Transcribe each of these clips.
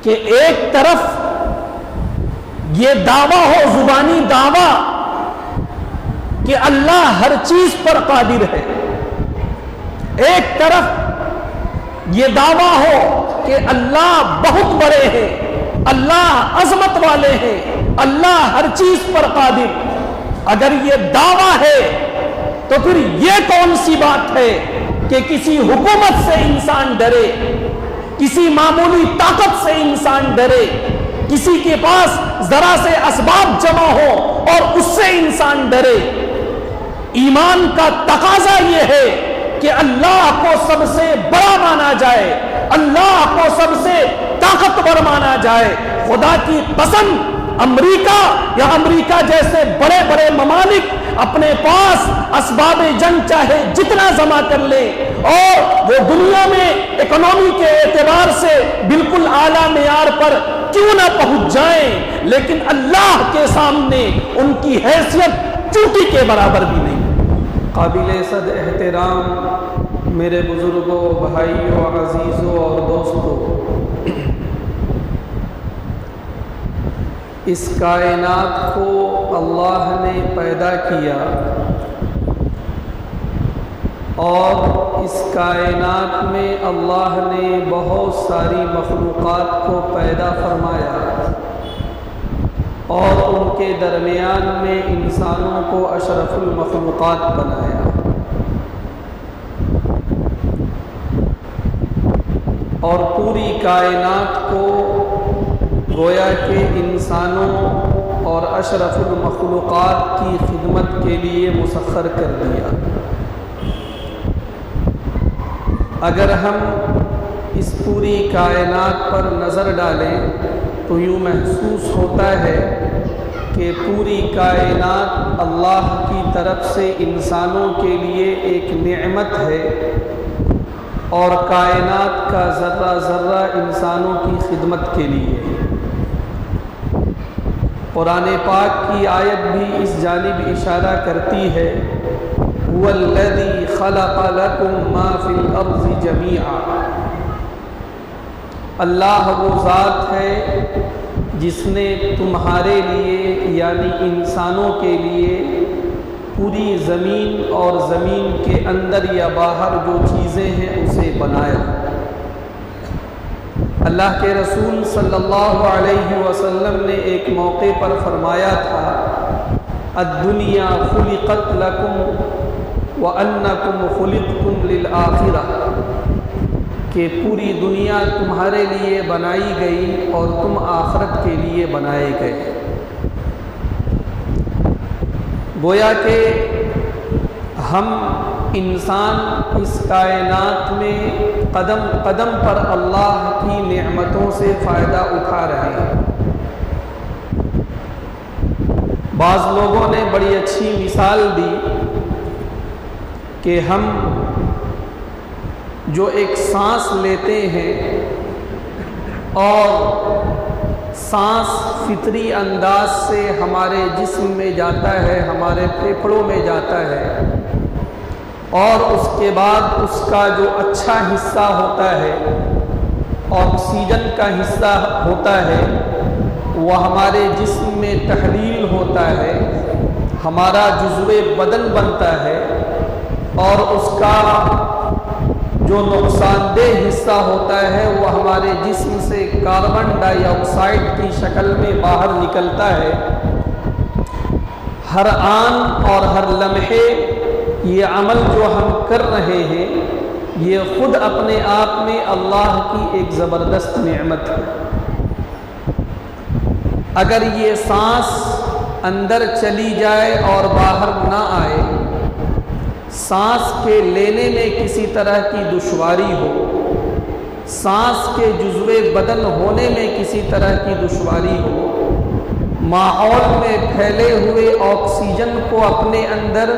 کہ ایک طرف یہ دعویٰ ہو، زبانی دعویٰ کہ اللہ ہر چیز پر قادر ہے، ایک طرف یہ دعویٰ ہو کہ اللہ بہت بڑے ہیں، اللہ عظمت والے ہیں، اللہ ہر چیز پر قادر۔ اگر یہ دعویٰ ہے تو پھر یہ کون سی بات ہے کہ کسی حکومت سے انسان ڈرے، کسی معمولی طاقت سے انسان ڈرے، کسی کے پاس ذرا سے اسباب جمع ہو اور اس سے انسان ڈرے؟ ایمان کا تقاضا یہ ہے کہ اللہ کو سب سے بڑا مانا جائے، اللہ کو سب سے طاقتور مانا جائے۔ خدا کی قسم، امریکہ یا امریکہ جیسے بڑے بڑے ممالک اپنے پاس اسباب جنگ چاہے جتنا جمع کر لیں اور وہ دنیا میں اکنومی کے اعتبار سے بالکل اعلیٰ معیار پر کیوں نہ پہنچ جائیں، لیکن اللہ کے سامنے ان کی حیثیت چوٹی کے برابر بھی نہیں۔ قابل صد احترام میرے بزرگوں، بھائیوں، عزیزوں اور دوستوں، اس کائنات کو اللہ نے پیدا کیا اور اس کائنات میں اللہ نے بہت ساری مخلوقات کو پیدا فرمایا اور ان کے درمیان میں انسانوں کو اشرف المخلوقات بنایا، اور پوری کائنات کو گویا کہ انسانوں اور اشرف المخلوقات کی خدمت کے لیے مسخر کر دیا۔ اگر ہم اس پوری کائنات پر نظر ڈالیں تو یوں محسوس ہوتا ہے کہ پوری کائنات اللہ کی طرف سے انسانوں کے لیے ایک نعمت ہے اور کائنات کا ذرہ ذرہ انسانوں کی خدمت کے لیے۔ قرآن پاک کی آیت بھی اس جانب اشارہ کرتی ہے، هُوَ الَّذِي خَلَقَ لَكُم مَّا فِي الْأَرْضِ جَمِيعًا۔ اللہ وہ ذات ہے جس نے تمہارے لیے یعنی انسانوں کے لیے پوری زمین اور زمین کے اندر یا باہر جو چیزیں ہیں اسے بنایا۔ اللہ کے رسول صلی اللہ علیہ وسلم نے ایک موقع پر فرمایا تھا، الدنیا خلقت لکم وانکم خلقتم للآخرہ، کہ پوری دنیا تمہارے لیے بنائی گئی اور تم آخرت کے لیے بنائے گئے۔ گویا کہ ہم انسان اس کائنات میں قدم قدم پر اللہ کی نعمتوں سے فائدہ اٹھا رہے ہیں۔ بعض لوگوں نے بڑی اچھی مثال دی کہ ہم جو ایک سانس لیتے ہیں اور سانس فطری انداز سے ہمارے جسم میں جاتا ہے، ہمارے پھیپھڑوں میں جاتا ہے، اور اس کے بعد اس کا جو اچھا حصہ ہوتا ہے، آکسیجن کا حصہ ہوتا ہے، وہ ہمارے جسم میں تحلیل ہوتا ہے، ہمارا جزو بدن بنتا ہے، اور اس کا جو نقصان دہ حصہ ہوتا ہے وہ ہمارے جسم سے کاربن ڈائی آکسائڈ کی شکل میں باہر نکلتا ہے۔ ہر آن اور ہر لمحے یہ عمل جو ہم کر رہے ہیں یہ خود اپنے آپ میں اللہ کی ایک زبردست نعمت ہے۔ اگر یہ سانس اندر چلی جائے اور باہر نہ آئے، سانس کے لینے میں کسی طرح کی دشواری ہو، سانس کے جزو بدن ہونے میں کسی طرح کی دشواری ہو، ماحول میں پھیلے ہوئے آکسیجن کو اپنے اندر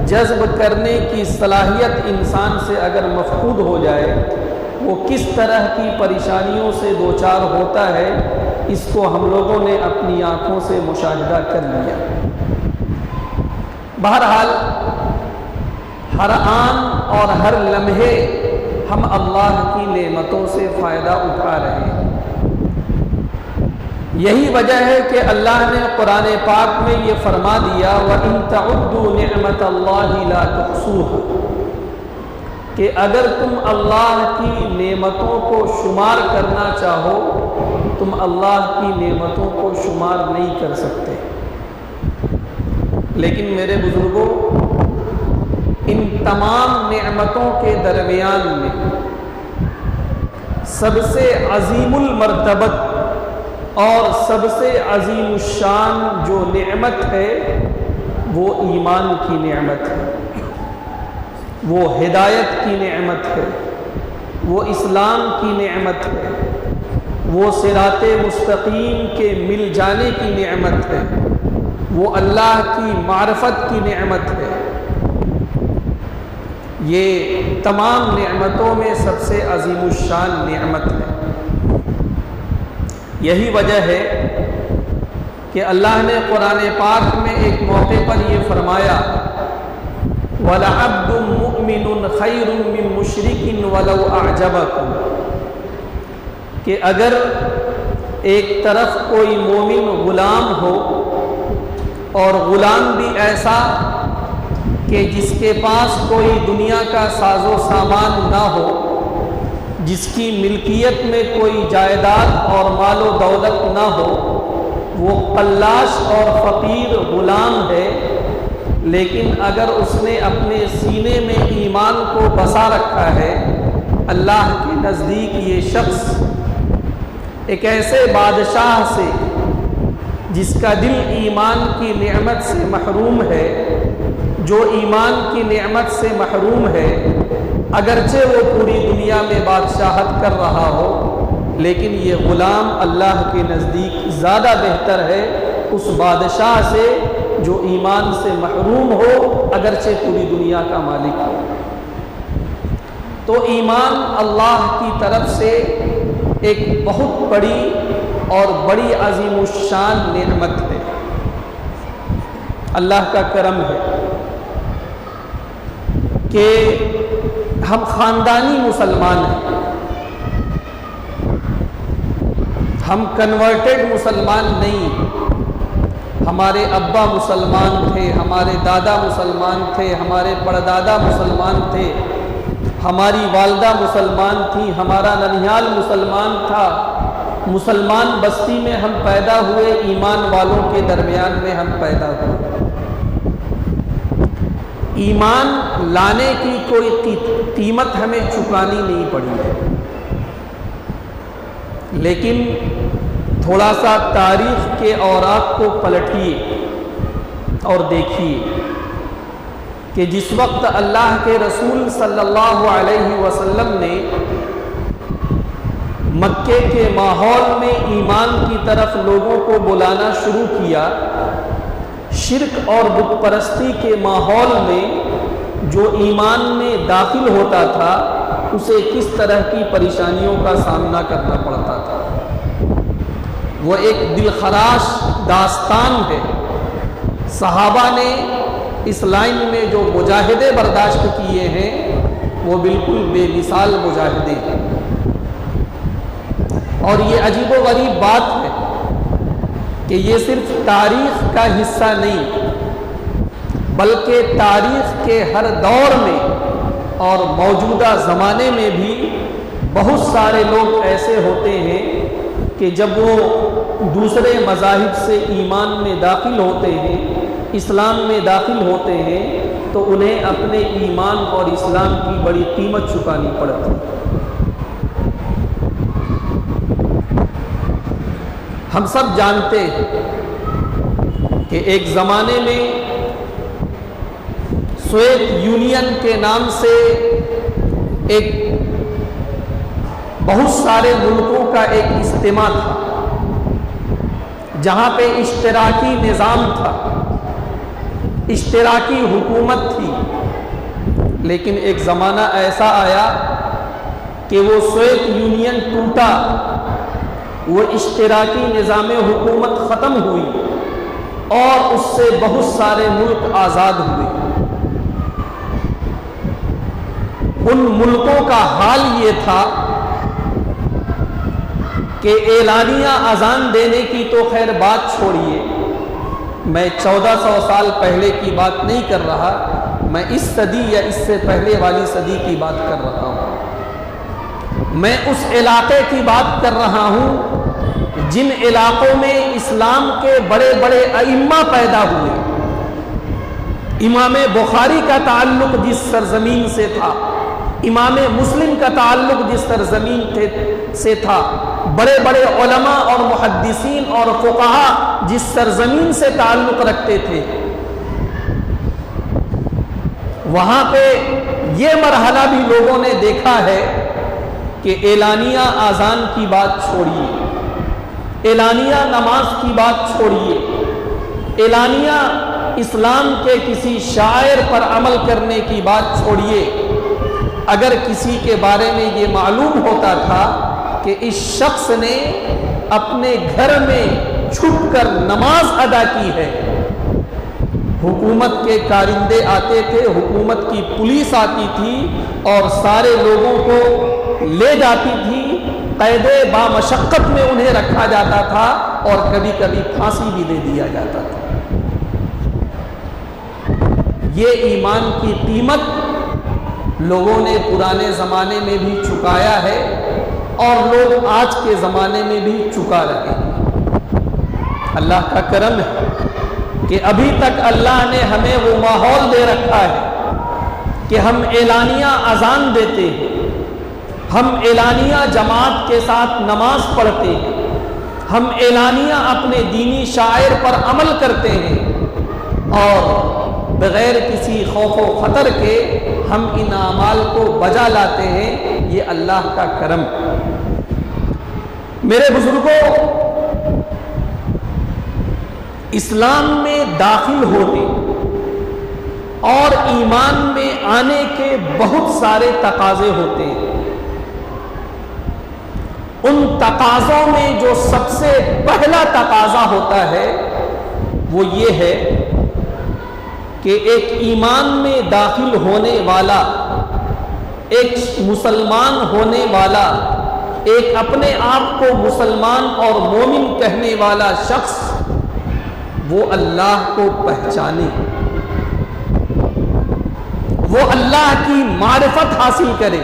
جذب کرنے کی صلاحیت انسان سے اگر مفقود ہو جائے، وہ کس طرح کی پریشانیوں سے دوچار ہوتا ہے، اس کو ہم لوگوں نے اپنی آنکھوں سے مشاہدہ کر لیا۔ بہرحال ہر آن اور ہر لمحے ہم اللہ کی نعمتوں سے فائدہ اٹھا رہے ہیں۔ یہی وجہ ہے کہ اللہ نے قرآن پاک میں یہ فرما دیا وَإِن تَعُدُّوا نِعْمَةَ اللَّهِ لَا تُحْصُوهَا، کہ اگر تم اللہ کی نعمتوں کو شمار کرنا چاہو تم اللہ کی نعمتوں کو شمار نہیں کر سکتے۔ لیکن میرے بزرگوں، ان تمام نعمتوں کے درمیان میں سب سے عظیم المرتبت اور سب سے عظیم الشان جو نعمت ہے وہ ایمان کی نعمت ہے، وہ ہدایت کی نعمت ہے، وہ اسلام کی نعمت ہے، وہ صراط مستقیم کے مل جانے کی نعمت ہے، وہ اللہ کی معرفت کی نعمت ہے۔ یہ تمام نعمتوں میں سب سے عظیم الشان نعمت ہے۔ یہی وجہ ہے کہ اللہ نے قرآن پاک میں ایک موقع پر یہ فرمایا وَلَعَبْدٌ مُؤْمِنٌ خَيْرٌ مِّن مُشْرِكٍ وَلَوْ أَعْجَبَكُمْ، کہ اگر ایک طرف کوئی مومن غلام ہو اور غلام بھی ایسا کہ جس کے پاس کوئی دنیا کا ساز و سامان نہ ہو، جس کی ملکیت میں کوئی جائیداد اور مال و دولت نہ ہو، وہ قلاش اور فقیر غلام ہے، لیکن اگر اس نے اپنے سینے میں ایمان کو بسا رکھا ہے، اللہ کے نزدیک یہ شخص ایک ایسے بادشاہ سے جس کا دل ایمان کی نعمت سے محروم ہے، جو ایمان کی نعمت سے محروم ہے، اگرچہ وہ پوری دنیا میں بادشاہت کر رہا ہو، لیکن یہ غلام اللہ کے نزدیک زیادہ بہتر ہے اس بادشاہ سے جو ایمان سے محروم ہو اگرچہ پوری دنیا کا مالک ہو۔ تو ایمان اللہ کی طرف سے ایک بہت بڑی اور بڑی عظیم الشان نعمت ہے، اللہ کا کرم ہے کہ ہم خاندانی مسلمان ہیں، ہم کنورٹڈ مسلمان نہیں۔ ہمارے ابا مسلمان تھے، ہمارے دادا مسلمان تھے، ہمارے پردادا مسلمان تھے، ہماری والدہ مسلمان تھی، ہمارا ننیال مسلمان تھا، مسلمان بستی میں ہم پیدا ہوئے، ایمان والوں کے درمیان میں ہم پیدا ہوئے۔ ایمان لانے کی کوئی قیمت ہمیں چکانی نہیں پڑی ہے، لیکن تھوڑا سا تاریخ کے اوراق کو پلٹیے اور دیکھیے کہ جس وقت اللہ کے رسول صلی اللہ علیہ وسلم نے مکے کے ماحول میں ایمان کی طرف لوگوں کو بلانا شروع کیا، شرک اور بت پرستی کے ماحول میں جو ایمان میں داخل ہوتا تھا اسے کس طرح کی پریشانیوں کا سامنا کرنا پڑتا تھا۔ وہ ایک دلخراش داستان ہے۔ صحابہ نے اس لائن میں جو مجاہدے برداشت کیے ہیں وہ بالکل بے مثال مجاہدے ہیں، اور یہ عجیب و غریب بات ہے کہ یہ صرف تاریخ کا حصہ نہیں بلکہ تاریخ کے ہر دور میں اور موجودہ زمانے میں بھی بہت سارے لوگ ایسے ہوتے ہیں کہ جب وہ دوسرے مذاہب سے ایمان میں داخل ہوتے ہیں، اسلام میں داخل ہوتے ہیں، تو انہیں اپنے ایمان اور اسلام کی بڑی قیمت چکانی پڑتی ہے۔ ہم سب جانتے ہیں کہ ایک زمانے میں سوویت یونین کے نام سے ایک بہت سارے ملکوں کا ایک اجتماع تھا جہاں پہ اشتراکی نظام تھا، اشتراکی حکومت تھی، لیکن ایک زمانہ ایسا آیا کہ وہ سوویت یونین ٹوٹا، وہ اشتراکی نظام حکومت ختم ہوئی اور اس سے بہت سارے ملک آزاد ہوئے۔ ان ملکوں کا حال یہ تھا کہ اعلانیہ اذان دینے کی تو خیر بات چھوڑیے، میں 1400 سال پہلے کی بات نہیں کر رہا، میں اس صدی یا اس سے پہلے والی صدی کی بات کر رہا ہوں۔ میں اس علاقے کی بات کر رہا ہوں جن علاقوں میں اسلام کے بڑے بڑے ائمہ پیدا ہوئے۔ امام بخاری کا تعلق جس سرزمین سے تھا، امام مسلم کا تعلق جس سرزمین سے تھا، بڑے بڑے علماء اور محدثین اور فقہا جس سرزمین سے تعلق رکھتے تھے، وہاں پہ یہ مرحلہ بھی لوگوں نے دیکھا ہے کہ اعلانیہ اذان کی بات چھوڑیے، اعلانیہ نماز کی بات چھوڑیے، اعلانیہ اسلام کے کسی شاعر پر عمل کرنے کی بات چھوڑیے۔ اگر کسی کے بارے میں یہ معلوم ہوتا تھا کہ اس شخص نے اپنے گھر میں چھپ کر نماز ادا کی ہے، حکومت کے کارندے آتے تھے، حکومت کی پولیس آتی تھی اور سارے لوگوں کو لے جاتی تھی، قید بامشقت میں انہیں رکھا جاتا تھا اور کبھی کبھی پھانسی بھی دے دیا جاتا تھا۔ یہ ایمان کی قیمت لوگوں نے پرانے زمانے میں بھی چکایا ہے اور لوگ آج کے زمانے میں بھی چکا رہے ہیں۔ اللہ کا کرم ہے کہ ابھی تک اللہ نے ہمیں وہ ماحول دے رکھا ہے کہ ہم اعلانیہ اذان دیتے ہیں، ہم اعلانیہ جماعت کے ساتھ نماز پڑھتے ہیں، ہم اعلانیہ اپنے دینی شاعر پر عمل کرتے ہیں اور بغیر کسی خوف و خطر کے ہم ان اعمال کو بجا لاتے ہیں۔ یہ اللہ کا کرم۔ میرے بزرگوں، اسلام میں داخل ہونے اور ایمان میں آنے کے بہت سارے تقاضے ہوتے ہیں۔ ان تقاضوں میں جو سب سے پہلا تقاضا ہوتا ہے وہ یہ ہے کہ ایک ایمان میں داخل ہونے والا، ایک مسلمان ہونے والا، ایک اپنے آپ کو مسلمان اور مومن کہنے والا شخص وہ اللہ کو پہچانے، وہ اللہ کی معرفت حاصل کرے،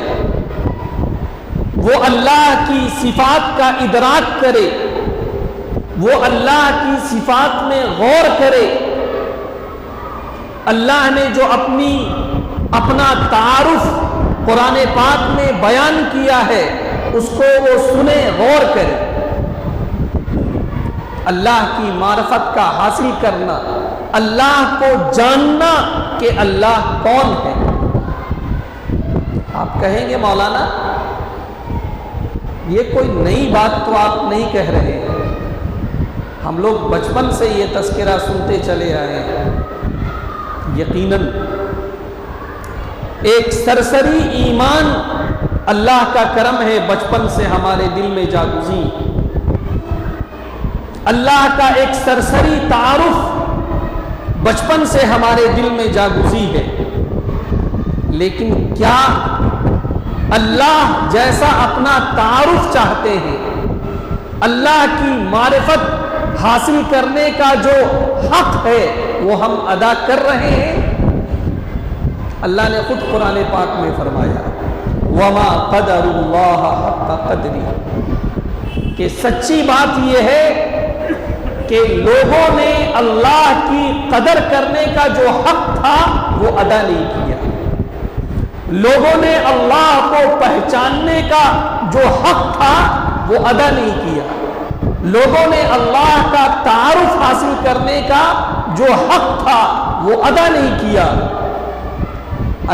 وہ اللہ کی صفات کا ادراک کرے، وہ اللہ کی صفات میں غور کرے۔ اللہ نے جو اپنا تعارف قرآن پاک میں بیان کیا ہے اس کو وہ سنے، غور کرے۔ اللہ کی معرفت کا حاصل کرنا، اللہ کو جاننا کہ اللہ کون ہے۔ آپ کہیں گے مولانا یہ کوئی نئی بات تو آپ نہیں کہہ رہے ہیں، ہم لوگ بچپن سے یہ تذکرہ سنتے چلے آئے ہیں۔ یقیناً ایک سرسری ایمان اللہ کا کرم ہے بچپن سے ہمارے دل میں جاگزی، اللہ کا ایک سرسری تعارف بچپن سے ہمارے دل میں جاگزی ہے، لیکن کیا اللہ جیسا اپنا تعارف چاہتے ہیں، اللہ کی معرفت حاصل کرنے کا جو حق ہے وہ ہم ادا کر رہے ہیں؟ اللہ نے خود قرآن پاک میں فرمایا وَمَا قَدَرُ اللَّهَ حَقَّ قَدْرِهِ، کہ سچی بات یہ ہے کہ لوگوں نے اللہ کی قدر کرنے کا جو حق تھا وہ ادا نہیں کیا، لوگوں نے اللہ کو پہچاننے کا جو حق تھا وہ ادا نہیں کیا، لوگوں نے اللہ کا تعارف حاصل کرنے کا جو حق تھا وہ ادا نہیں کیا۔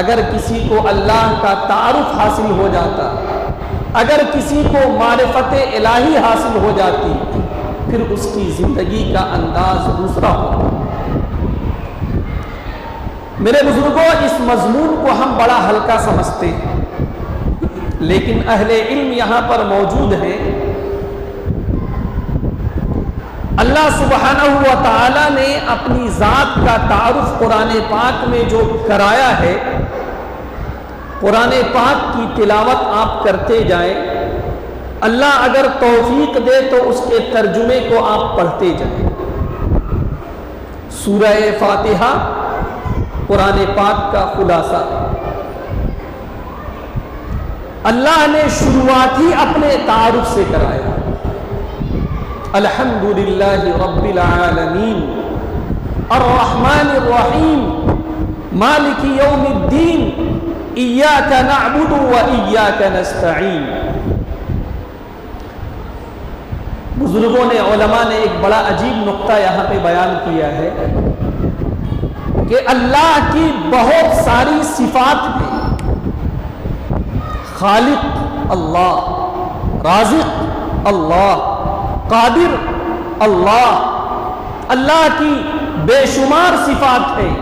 اگر کسی کو اللہ کا تعارف حاصل ہو جاتا، اگر کسی کو معرفت الہی حاصل ہو جاتی، پھر اس کی زندگی کا انداز دوسرا ہوتا۔ میرے بزرگوں، اس مضمون کو ہم بڑا ہلکا سمجھتے ہیں، لیکن اہل علم یہاں پر موجود ہیں۔ اللہ سبحانہ و تعالی نے اپنی ذات کا تعارف قرآن پاک میں جو کرایا ہے، قرآن پاک کی تلاوت آپ کرتے جائیں، اللہ اگر توفیق دے تو اس کے ترجمے کو آپ پڑھتے جائیں۔ سورہ فاتحہ قرآن پاک کا خلاصہ، اللہ نے شروعات ہی اپنے تعارف سے کرایا۔ الحمدللہ رب العالمین الرحمن الرحیم مالک یوم الدین ایاک نعبد و ایاک نستعین۔ بزرگوں نے، علماء نے ایک بڑا عجیب نقطہ یہاں پہ بیان کیا ہے کہ اللہ کی بہت ساری صفات میں خالق اللہ، رازق اللہ، قادر اللہ، اللہ کی بے شمار صفات ہیں،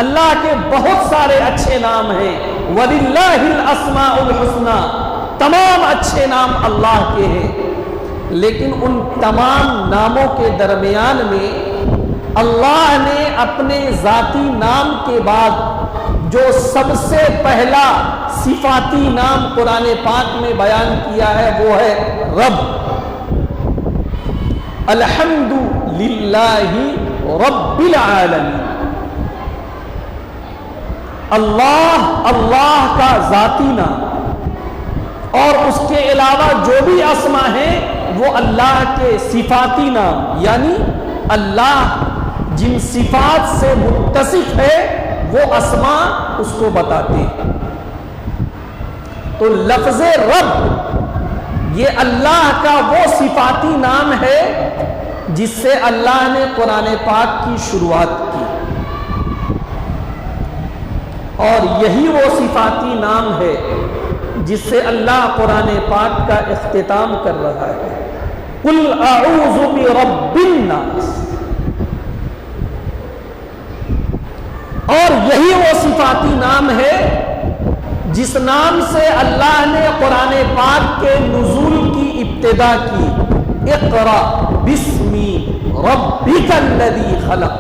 اللہ کے بہت سارے اچھے نام ہیں۔ وَلِلَّهِ الْأَسْمَاءُ الْحُسْنَى، تمام اچھے نام اللہ کے ہیں، لیکن ان تمام ناموں کے درمیان میں اللہ نے اپنے ذاتی نام کے بعد جو سب سے پہلا صفاتی نام قرآن پاک میں بیان کیا ہے وہ ہے رب۔ الحمدللہ رب العالمین۔ اللہ، اللہ کا ذاتی نام اور اس کے علاوہ جو بھی اسما ہیں وہ اللہ کے صفاتی نام، یعنی اللہ جن صفات سے متصف ہے وہ اسما اس کو بتاتے ہیں۔ تو لفظ رب یہ اللہ کا وہ صفاتی نام ہے جس سے اللہ نے قرآن پاک کی شروعات کی، اور یہی وہ صفاتی نام ہے جس سے اللہ قرآن پاک کا اختتام کر رہا ہے۔ قل اعوذ برب الناس، اور یہی وہ صفاتی نام ہے جس نام سے اللہ نے قرآن پاک کے نزول کی ابتدا کی۔ اقرأ باسم ربک الذی خلق۔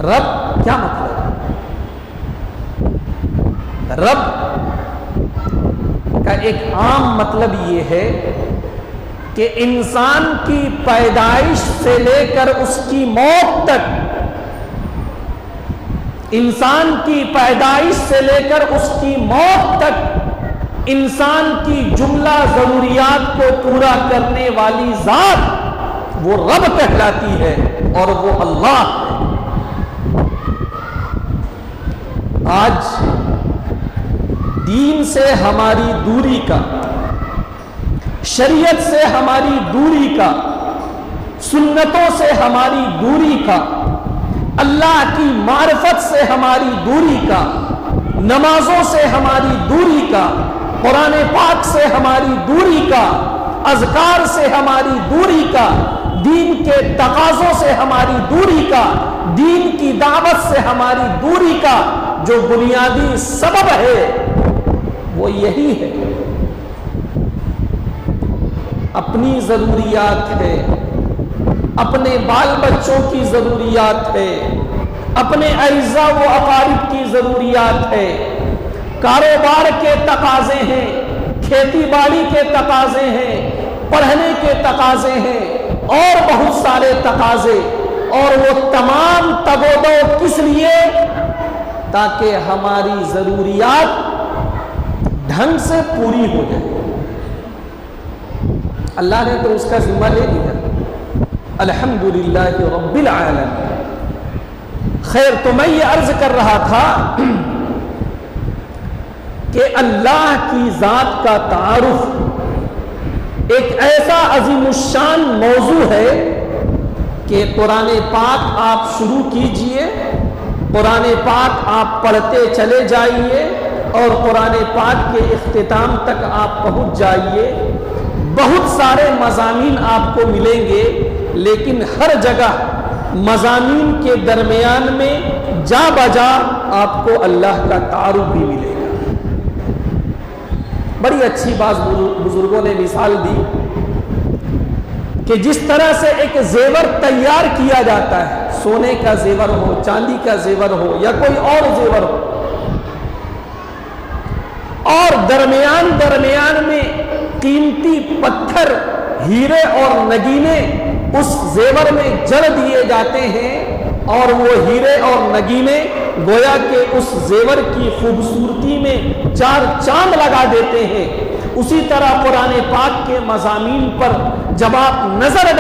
رب کیا مطلب؟ رب کا ایک عام مطلب یہ ہے کہ انسان کی پیدائش سے لے کر اس کی موت تک، انسان کی پیدائش سے لے کر اس کی موت تک انسان کی جملہ ضروریات کو پورا کرنے والی ذات وہ رب کہلاتی ہے، اور وہ اللہ ہے۔ آج دین سے ہماری دوری کا، شریعت سے ہماری دوری کا، سنتوں سے ہماری دوری کا، اللہ کی معرفت سے ہماری دوری کا، نمازوں سے ہماری دوری کا، قرآن پاک سے ہماری دوری کا، اذکار سے ہماری دوری کا، دین کے تقاضوں سے ہماری دوری کا، دین کی دعوت سے ہماری دوری کا جو بنیادی سبب ہے وہ یہی ہے۔ اپنی ضروریات ہے، اپنے بال بچوں کی ضروریات ہے، اپنے اعزاء و اقارب کی ضروریات ہے، کاروبار کے تقاضے ہیں، کھیتی باڑی کے تقاضے ہیں، پڑھنے کے تقاضے ہیں، اور بہت سارے تقاضے، اور وہ تمام تگودو کس لیے؟ تاکہ ہماری ضروریات ڈھنگ سے پوری ہو جائے۔ اللہ نے تو اس کا ذمہ لے لیا۔ الحمدللہ رب العالمین۔ خیر، تو میں یہ عرض کر رہا تھا کہ اللہ کی ذات کا تعارف ایک ایسا عظیم الشان موضوع ہے کہ قرآن پاک آپ شروع کیجئے، قرآن پاک آپ پڑھتے چلے جائیے، اور قرآن پاک کے اختتام تک آپ پہنچ جائیے، بہت سارے مضامین آپ کو ملیں گے، لیکن ہر جگہ مضامین کے درمیان میں جا بجا آپ کو اللہ کا تعارف بھی ملے گا۔ بڑی اچھی بات بزرگوں نے مثال دی کہ جس طرح سے ایک زیور تیار کیا جاتا ہے، سونے کا زیور ہو، چاندی کا زیور ہو، یا کوئی اور زیور ہو، اور درمیان میں قیمتی پتھر، ہیرے اور نگینے اس زیور میں جڑ دیے جاتے ہیں، اور وہ ہیرے اور نگینے گویا کہ اس زیور کی خوبصورتی میں چار چاند لگا دیتے ہیں۔ اسی طرح قرآن پاک کے مضامین پر جب آپ نظر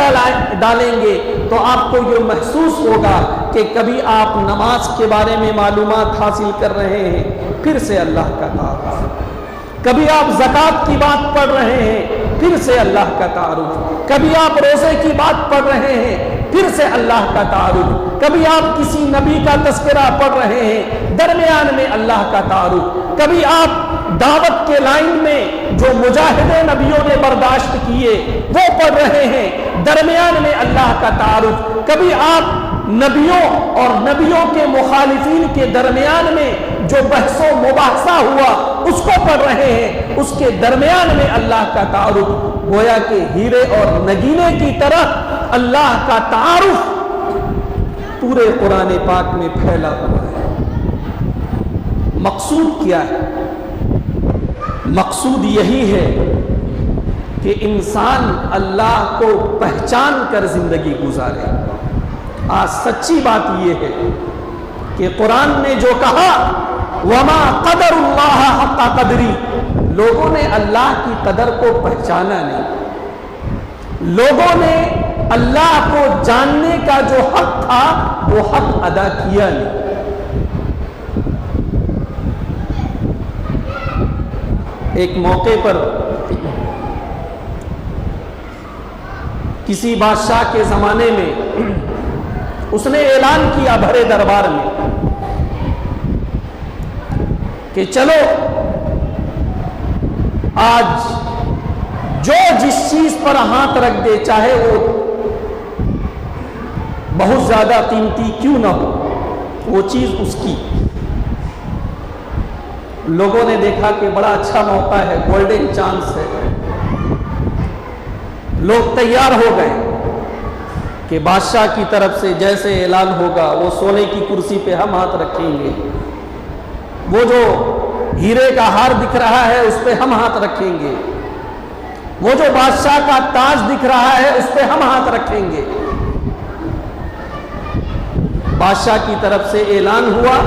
ڈالیں گے تو آپ کو یہ محسوس ہوگا کہ کبھی آپ نماز کے بارے میں معلومات حاصل کر رہے ہیں، پھر سے اللہ کا تعارف، کبھی آپ زکوٰۃ کی بات پڑھ رہے ہیں، پھر سے اللہ کا تعارف، کبھی آپ روزے کی بات پڑھ رہے ہیں، پھر سے اللہ کا تعارف، کبھی آپ کسی نبی کا تذکرہ پڑھ رہے ہیں، درمیان میں اللہ کا تعارف، کبھی آپ دعوت کے لائن میں جو مجاہدے نبیوں نے برداشت کیے وہ پڑھ رہے ہیں، درمیان میں اللہ کا تعارف، کبھی آپ نبیوں اور نبیوں کے مخالفین کے درمیان میں جو بحث و مباحثہ ہوا اس کو پڑھ رہے ہیں، اس کے درمیان میں اللہ کا تعارف۔ گویا کہ ہیرے اور نگینے کی طرح اللہ کا تعارف پورے قرآن پاک میں پھیلا ہوا ہے۔ مقصود کیا ہے؟ مقصود یہی ہے کہ انسان اللہ کو پہچان کر زندگی گزارے۔ آج سچی بات یہ ہے کہ قرآن نے جو کہا وما قدر اللہ حق قدری، لوگوں نے اللہ کی قدر کو پہچانا نہیں، لوگوں نے اللہ کو جاننے کا جو حق تھا وہ حق ادا کیا نہیں۔ ایک موقع پر کسی بادشاہ کے زمانے میں اس نے اعلان کیا بھرے دربار میں کہ چلو آج جو جس چیز پر ہاتھ رکھ دے، چاہے وہ بہت زیادہ قیمتی کیوں نہ ہو، وہ چیز اس کی۔ لوگوں نے دیکھا کہ بڑا اچھا موقع ہے، گولڈن چانس ہے، لوگ تیار ہو گئے کہ بادشاہ کی طرف سے جیسے اعلان ہوگا وہ سونے کی کرسی پہ ہم ہاتھ رکھیں گے، وہ جو ہیرے کا ہار دکھ رہا ہے اس پہ ہم ہاتھ رکھیں گے، وہ جو بادشاہ کا تاج دکھ رہا ہے اس پہ ہم ہاتھ رکھیں گے۔ بادشاہ کی طرف سے اعلان ہوا،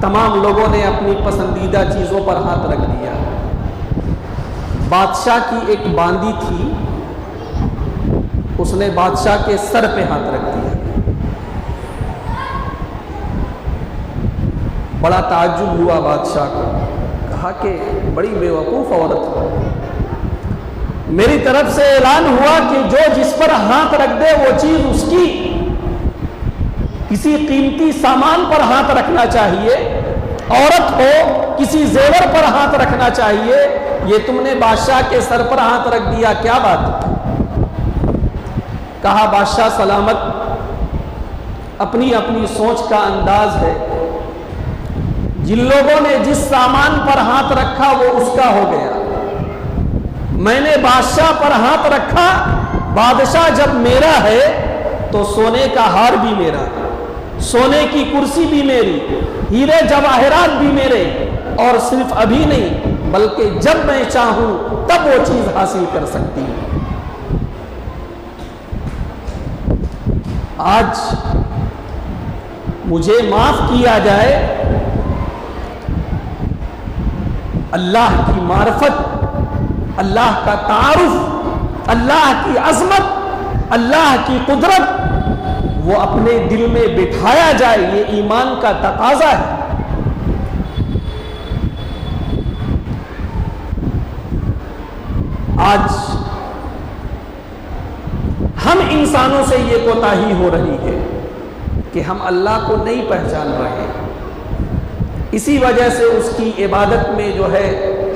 تمام لوگوں نے اپنی پسندیدہ چیزوں پر ہاتھ رکھ دیا۔ بادشاہ کی ایک باندی تھی، اس نے بادشاہ کے سر پہ ہاتھ رکھ دیا۔ بڑا تعجب ہوا بادشاہ کو، کہا کہ بڑی بیوقوف عورت ہے، میری طرف سے اعلان ہوا کہ جو جس پر ہاتھ رکھ دے وہ چیز اس کی، کسی قیمتی سامان پر ہاتھ رکھنا چاہیے، عورت ہو کسی زیور پر ہاتھ رکھنا چاہیے، یہ تم نے بادشاہ کے سر پر ہاتھ رکھ دیا، کیا بات؟ کہا بادشاہ سلامت، اپنی اپنی سوچ کا انداز ہے، جن لوگوں نے جس سامان پر ہاتھ رکھا وہ اس کا ہو گیا، میں نے بادشاہ پر ہاتھ رکھا، بادشاہ جب میرا ہے تو سونے کا ہار بھی میرا، سونے کی کرسی بھی میری، ہیرے جواہرات بھی میرے، اور صرف ابھی نہیں بلکہ جب میں چاہوں تب وہ چیز حاصل کر سکتی ہوں۔ آج مجھے معاف کیا جائے، اللہ کی معرفت، اللہ کا تعارف، اللہ کی عظمت، اللہ کی قدرت وہ اپنے دل میں بٹھایا جائے، یہ ایمان کا تقاضا ہے۔ آج ہم انسانوں سے یہ کوتاہی ہو رہی ہے کہ ہم اللہ کو نہیں پہچان رہے، اسی وجہ سے اس کی عبادت میں جو ہے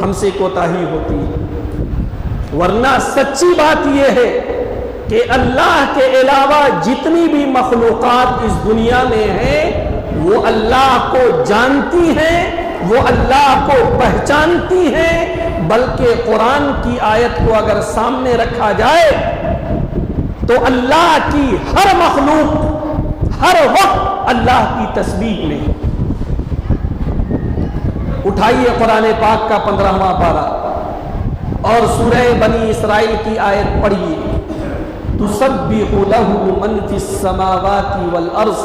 ہم سے کوتاہی ہوتی ہے۔ ورنہ سچی بات یہ ہے کہ اللہ کے علاوہ جتنی بھی مخلوقات اس دنیا میں ہیں وہ اللہ کو جانتی ہیں، وہ اللہ کو پہچانتی ہیں، بلکہ قرآن کی آیت کو اگر سامنے رکھا جائے تو اللہ کی ہر مخلوق ہر وقت اللہ کی تسبیح میں، اٹھائیے قرآن پاک کا 15واں پارہ اور سورہ بنی اسرائیل کی آیت پڑھیے، تسبح لہ من فی السماوات والارض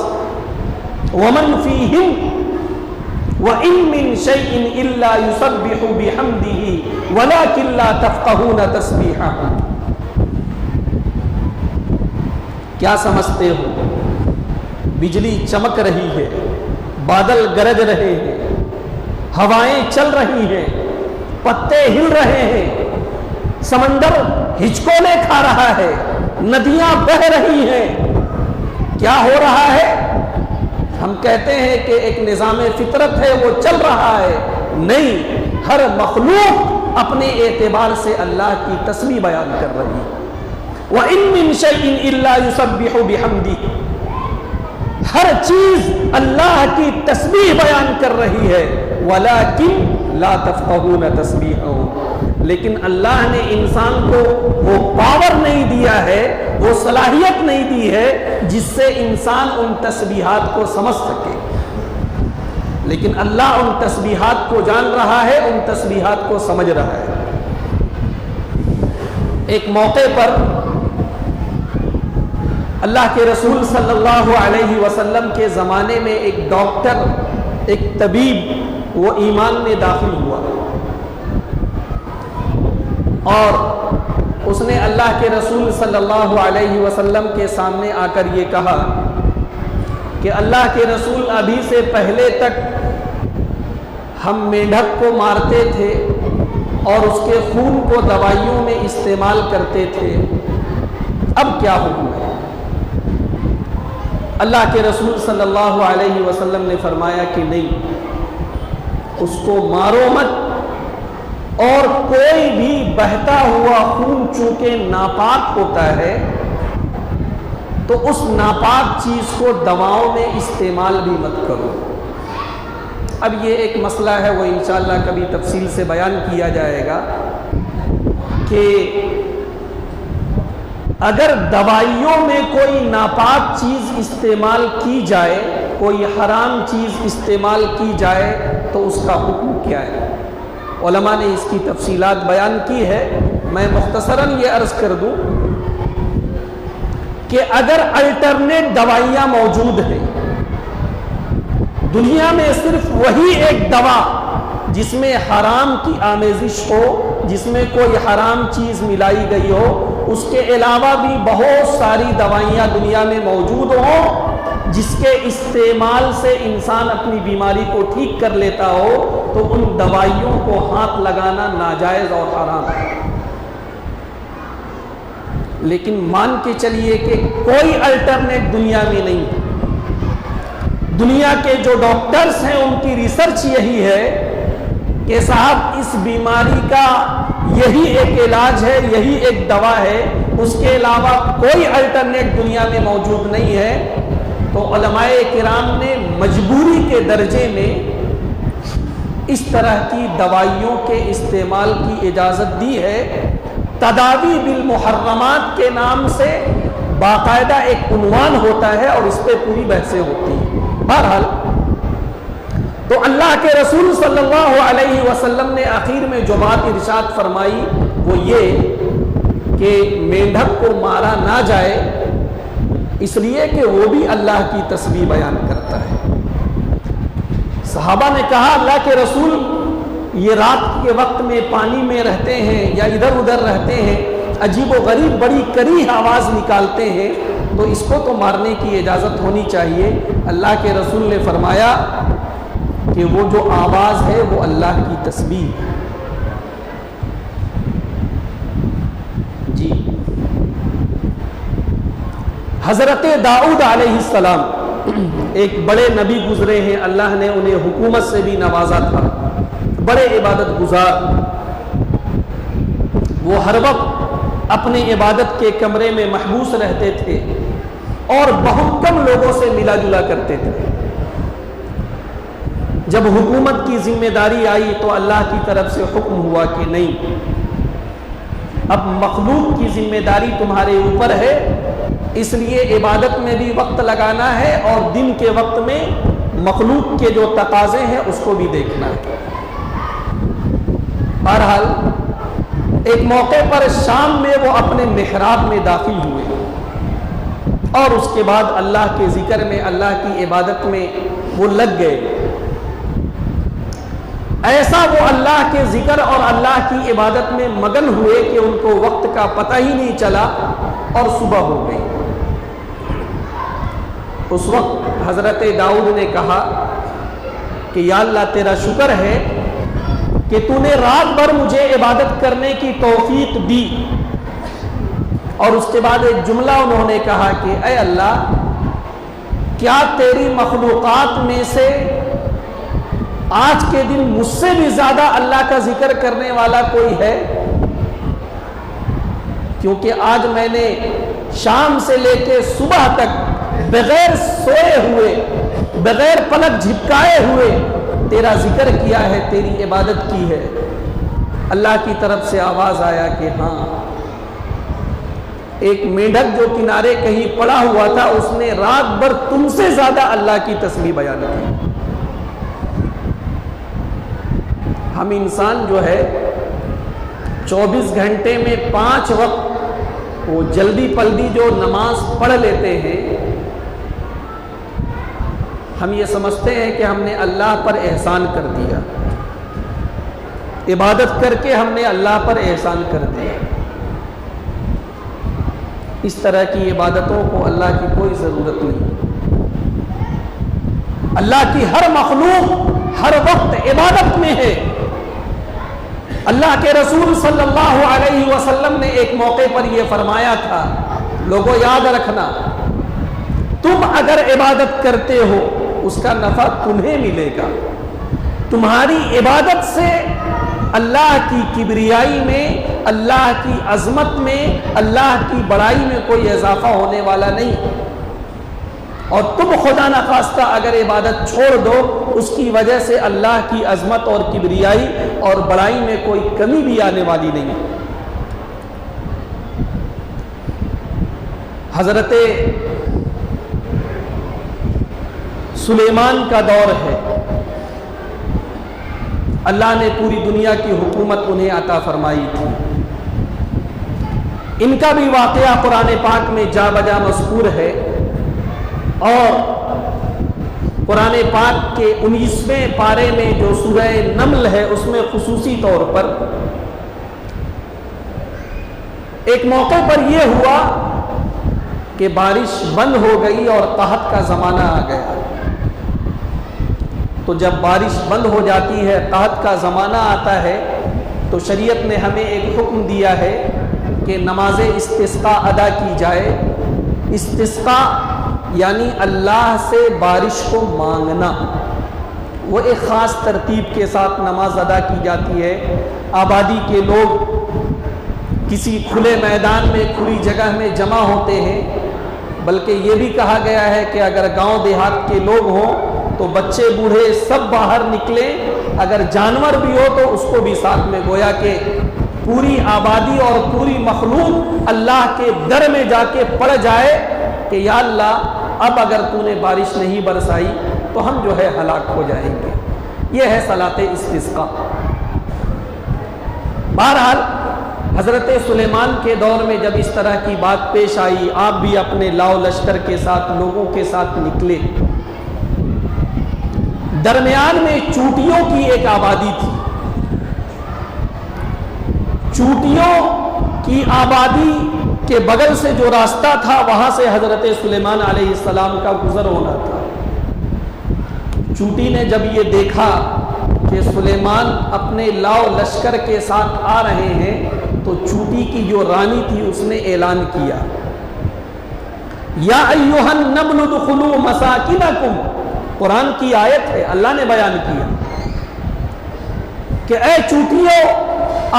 ومن فیہن وَإِن مِّن شَيْءٍ إِلَّا يُسَبِّحُ بِحَمْدِهِ وَلَكِن لَّا تَفْقَهُونَ تَسْبِيحَهُمْ۔ کیا سمجھتے ہو؟ بجلی چمک رہی ہے، بادل گرج رہے ہیں، ہوائیں چل رہی ہیں، پتے ہل رہے ہیں، سمندر ہچکولے کھا رہا ہے، ندیاں بہہ رہی ہیں، کیا ہو رہا ہے؟ ہم کہتے ہیں کہ ایک نظام فطرت ہے وہ چل رہا ہے، نہیں، ہر مخلوق اپنے اعتبار سے اللہ کی تسبیح بیان کر رہی ہے۔ وَإِن مِّن شَيْءٍ إِلَّا يُسَبِّحُ بِحَمْدِهِ، ہر چیز اللہ کی تسبیح بیان کر رہی ہے، وَلَكِن لَا تَفْقَهُونَ تَسْبِيحَهُمْ، لیکن اللہ نے انسان کو وہ پاور نہیں دیا ہے، وہ صلاحیت نہیں دی ہے جس سے انسان ان تسبیحات کو سمجھ سکے، لیکن اللہ ان تسبیحات کو جان رہا ہے، ان تسبیحات کو سمجھ رہا ہے۔ ایک موقع پر اللہ کے رسول صلی اللہ علیہ وسلم کے زمانے میں ایک ڈاکٹر، ایک طبیب وہ ایمان میں داخل ہوا اور اس نے اللہ کے رسول صلی اللہ علیہ وسلم کے سامنے آ کر یہ کہا کہ اللہ کے رسول ابھی سے پہلے تک ہم مینڈک کو مارتے تھے اور اس کے خون کو دوائیوں میں استعمال کرتے تھے، اب کیا حکم ہے؟ اللہ کے رسول صلی اللہ علیہ وسلم نے فرمایا کہ نہیں، اس کو مارو مت، اور کوئی بھی بہتا ہوا خون چونکہ ناپاک ہوتا ہے تو اس ناپاک چیز کو دواؤں میں استعمال بھی مت کرو۔ اب یہ ایک مسئلہ ہے، وہ انشاءاللہ کبھی تفصیل سے بیان کیا جائے گا کہ اگر دوائیوں میں کوئی ناپاک چیز استعمال کی جائے، کوئی حرام چیز استعمال کی جائے تو اس کا حکم کیا ہے؟ علماء نے اس کی تفصیلات بیان کی ہے، میں مختصراً یہ عرض کر دوں کہ اگر الٹرنیٹ دوائیاں موجود ہیں، دنیا میں صرف وہی ایک دوا جس میں حرام کی آمیزش ہو، جس میں کوئی حرام چیز ملائی گئی ہو، اس کے علاوہ بھی بہت ساری دوائیاں دنیا میں موجود ہوں جس کے استعمال سے انسان اپنی بیماری کو ٹھیک کر لیتا ہو، تو ان دوائیوں کو ہاتھ لگانا ناجائز اور حرام ہے۔ لیکن مان کے چلیے کہ کوئی الٹرنیٹ دنیا میں نہیں، دنیا کے جو ڈاکٹرز ہیں ان کی ریسرچ یہی ہے کہ صاحب اس بیماری کا یہی ایک علاج ہے، یہی ایک دوا ہے، اس کے علاوہ کوئی الٹرنیٹ دنیا میں موجود نہیں ہے، تو علماء کرام نے مجبوری کے درجے میں اس طرح کی دوائیوں کے استعمال کی اجازت دی ہے۔ تداوی بالمحرمات کے نام سے باقاعدہ ایک عنوان ہوتا ہے اور اس پہ پوری بحثیں ہوتی ہیں۔ بہرحال تو اللہ کے رسول صلی اللہ علیہ وسلم نے آخر میں جو بات ارشاد فرمائی وہ یہ کہ مینڈک کو مارا نہ جائے، اس لیے کہ وہ بھی اللہ کی تسبیح بیان کرتا ہے۔ صحابہ نے کہا اللہ کے رسول یہ رات کے وقت میں پانی میں رہتے ہیں یا ادھر ادھر رہتے ہیں، عجیب و غریب بڑی کریہ آواز نکالتے ہیں، تو اس کو تو مارنے کی اجازت ہونی چاہیے۔ اللہ کے رسول نے فرمایا کہ وہ جو آواز ہے وہ اللہ کی تسبیح ہے۔ جی، حضرت داؤد علیہ السلام ایک بڑے نبی گزرے ہیں، اللہ نے انہیں حکومت سے بھی نوازا تھا، بڑے عبادت گزار، وہ ہر وقت اپنے عبادت کے کمرے میں محبوس رہتے تھے اور بہت کم لوگوں سے ملا جلا کرتے تھے۔ جب حکومت کی ذمہ داری آئی تو اللہ کی طرف سے حکم ہوا کہ نہیں، اب مخلوق کی ذمہ داری تمہارے اوپر ہے، اس لیے عبادت میں بھی وقت لگانا ہے اور دن کے وقت میں مخلوق کے جو تقاضے ہیں اس کو بھی دیکھنا ہے۔ بہرحال ایک موقع پر شام میں وہ اپنے محراب میں داخل ہوئے اور اس کے بعد اللہ کے ذکر میں، اللہ کی عبادت میں وہ لگ گئے۔ ایسا وہ اللہ کے ذکر اور اللہ کی عبادت میں مگن ہوئے کہ ان کو وقت کا پتہ ہی نہیں چلا اور صبح ہو گئی۔ اس وقت حضرت داؤد نے کہا کہ یا اللہ تیرا شکر ہے کہ تو نے رات بھر مجھے عبادت کرنے کی توفیق دی۔ اور اس کے بعد ایک جملہ انہوں نے کہا کہ اے اللہ، کیا تیری مخلوقات میں سے آج کے دن مجھ سے بھی زیادہ اللہ کا ذکر کرنے والا کوئی ہے؟ کیونکہ آج میں نے شام سے لے کے صبح تک بغیر سوئے ہوئے، بغیر پلک جھپکائے ہوئے تیرا ذکر کیا ہے، تیری عبادت کی ہے۔ اللہ کی طرف سے آواز آیا کہ ہاں، ایک مینڈک جو کنارے کہیں پڑا ہوا تھا، اس نے رات بھر تم سے زیادہ اللہ کی تسبیح بیان کی۔ ہم انسان جو ہے 24 گھنٹے میں 5 وقت وہ جلدی پلدی جو نماز پڑھ لیتے ہیں، ہم یہ سمجھتے ہیں کہ ہم نے اللہ پر احسان کر دیا، عبادت کر کے ہم نے اللہ پر احسان کر دیا۔ اس طرح کی عبادتوں کو اللہ کی کوئی ضرورت نہیں۔ اللہ کی ہر مخلوق ہر وقت عبادت میں ہے۔ اللہ کے رسول صلی اللہ علیہ وسلم نے ایک موقع پر یہ فرمایا تھا، لوگوں یاد رکھنا، تم اگر عبادت کرتے ہو اس کا نفع تمہیں ملے گا۔ تمہاری عبادت سے اللہ کی کبریائی میں، اللہ کی عظمت میں، اللہ کی بڑائی میں کوئی اضافہ ہونے والا نہیں۔ اور تم خدا نخواستہ اگر عبادت چھوڑ دو، اس کی وجہ سے اللہ کی عظمت اور کبریائی اور بڑائی میں کوئی کمی بھی آنے والی نہیں۔ حضرت سلیمان کا دور ہے، اللہ نے پوری دنیا کی حکومت انہیں عطا فرمائی تھی۔ ان کا بھی واقعہ قرآن پاک میں جا بجا مذکور ہے، اور قرآن پاک کے 19ویں پارے میں جو سورہ نمل ہے اس میں خصوصی طور پر ایک موقع پر یہ ہوا کہ بارش بند ہو گئی اور قحط کا زمانہ آ گیا۔ تو جب بارش بند ہو جاتی ہے، قحط کا زمانہ آتا ہے، تو شریعت نے ہمیں ایک حکم دیا ہے کہ نماز استسقاء ادا کی جائے۔ استسقاء یعنی اللہ سے بارش کو مانگنا، وہ ایک خاص ترتیب کے ساتھ نماز ادا کی جاتی ہے۔ آبادی کے لوگ کسی کھلے میدان میں، کھلی جگہ میں جمع ہوتے ہیں، بلکہ یہ بھی کہا گیا ہے کہ اگر گاؤں دیہات کے لوگ ہوں تو بچے بوڑھے سب باہر نکلیں، اگر جانور بھی ہو تو اس کو بھی ساتھ میں، گویا کہ پوری آبادی اور پوری مخلوق اللہ کے در میں جا کے پڑ جائے کہ یا اللہ اب اگر تو نے بارش نہیں برسائی تو ہم جو ہے ہلاک ہو جائیں گے۔ یہ ہے صلاۃ استسقاء۔ بہرحال حضرت سلیمان کے دور میں جب اس طرح کی بات پیش آئی، آپ بھی اپنے لاؤ لشکر کے ساتھ لوگوں کے ساتھ نکلے۔ درمیان میں چونٹیوں کی ایک آبادی تھی۔ چونٹیوں کی آبادی کے بغل سے جو راستہ تھا وہاں سے حضرت سلیمان علیہ السلام کا گزر ہونا تھا۔ چونٹی نے جب یہ دیکھا کہ سلیمان اپنے لاؤ لشکر کے ساتھ آ رہے ہیں تو چونٹی کی جو رانی تھی اس نے اعلان کیا، یا ایھا النمل ادخلوا مساکنکم، قرآن کی آیت ہے، اللہ نے بیان کیا کہ اے چونٹیوں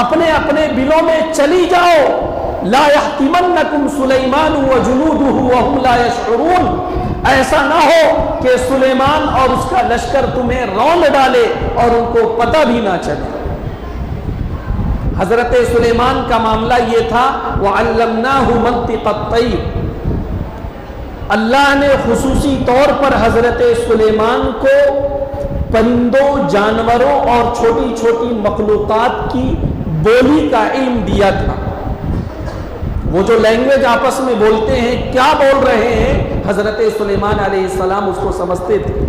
اپنے اپنے بلوں میں چلی جاؤ، لا یحطمنکم سلیمان وجنودہ وہم لا یشعرون، ایسا نہ ہو کہ سلیمان اور اس کا لشکر تمہیں روند ڈالے اور ان کو پتہ بھی نہ چلے۔ حضرت سلیمان کا معاملہ یہ تھا، وعلمناہ منطق الطیر، اللہ نے خصوصی طور پر حضرت سلیمان کو پرندوں، جانوروں اور چھوٹی چھوٹی مخلوقات کی بولی کا علم دیا تھا۔ وہ جو لینگویج آپس میں بولتے ہیں، کیا بول رہے ہیں، حضرت سلیمان علیہ السلام اس کو سمجھتے تھے۔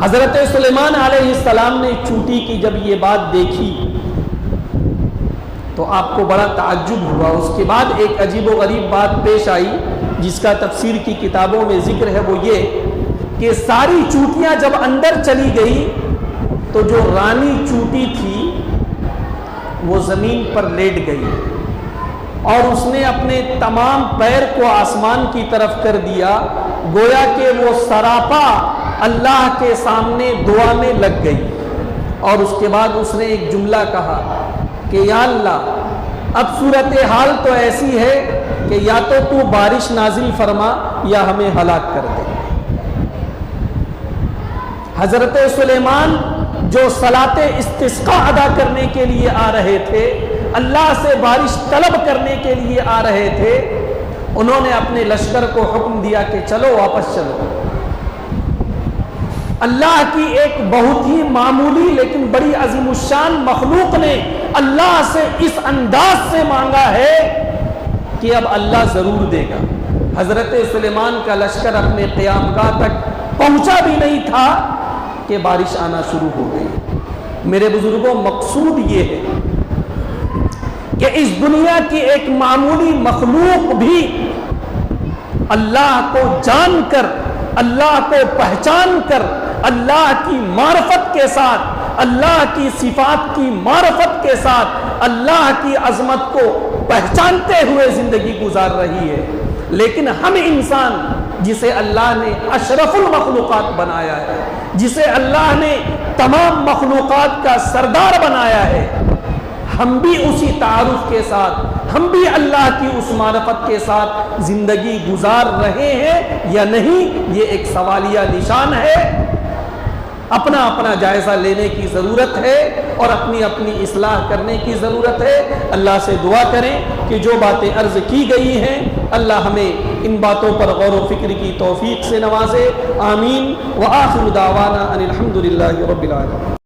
حضرت سلیمان علیہ السلام نے چونٹی کی جب یہ بات دیکھی تو آپ کو بڑا تعجب ہوا۔ اس کے بعد ایک عجیب و غریب بات پیش آئی جس کا تفسیر کی کتابوں میں ذکر ہے، وہ یہ کہ ساری چونٹیاں جب اندر چلی گئی تو جو رانی چونٹی تھی وہ زمین پر لیٹ گئی اور اس نے اپنے تمام پیر کو آسمان کی طرف کر دیا، گویا کہ وہ سراپا اللہ کے سامنے دعا میں لگ گئی۔ اور اس کے بعد اس نے ایک جملہ کہا کہ یا اللہ، اب صورتحال تو ایسی ہے کہ یا تو بارش نازل فرما یا ہمیں ہلاک کر دے۔ حضرت سلیمان جو صلاۃ استسقاء ادا کرنے کے لیے آ رہے تھے، اللہ سے بارش طلب کرنے کے لیے آ رہے تھے، انہوں نے اپنے لشکر کو حکم دیا کہ چلو واپس چلو۔ اللہ کی ایک بہت ہی معمولی لیکن بڑی عظیم الشان مخلوق نے اللہ سے اس انداز سے مانگا ہے کہ اب اللہ ضرور دے گا۔ حضرت سلیمان کا لشکر اپنے قیامگاہ تک پہنچا بھی نہیں تھا کہ بارش آنا شروع ہو گئی۔ میرے بزرگوں، مقصود یہ ہے کہ اس دنیا کی ایک معمولی مخلوق بھی اللہ کو جان کر، اللہ کو پہچان کر، اللہ کی معرفت کے ساتھ، اللہ کی صفات کی معرفت کے ساتھ، اللہ کی عظمت کو پہچانتے ہوئے زندگی گزار رہی ہے۔ لیکن ہم انسان جسے اللہ نے اشرف المخلوقات بنایا ہے، جسے اللہ نے تمام مخلوقات کا سردار بنایا ہے، ہم بھی اسی تعارف کے ساتھ، ہم بھی اللہ کی اس معرفت کے ساتھ زندگی گزار رہے ہیں یا نہیں، یہ ایک سوالیہ نشان ہے۔ اپنا اپنا جائزہ لینے کی ضرورت ہے اور اپنی اپنی اصلاح کرنے کی ضرورت ہے۔ اللہ سے دعا کریں کہ جو باتیں عرض کی گئی ہیں اللہ ہمیں ان باتوں پر غور و فکر کی توفیق سے نوازے۔ آمین۔ وآخر دعوانا ان الحمد للہ رب العالمین۔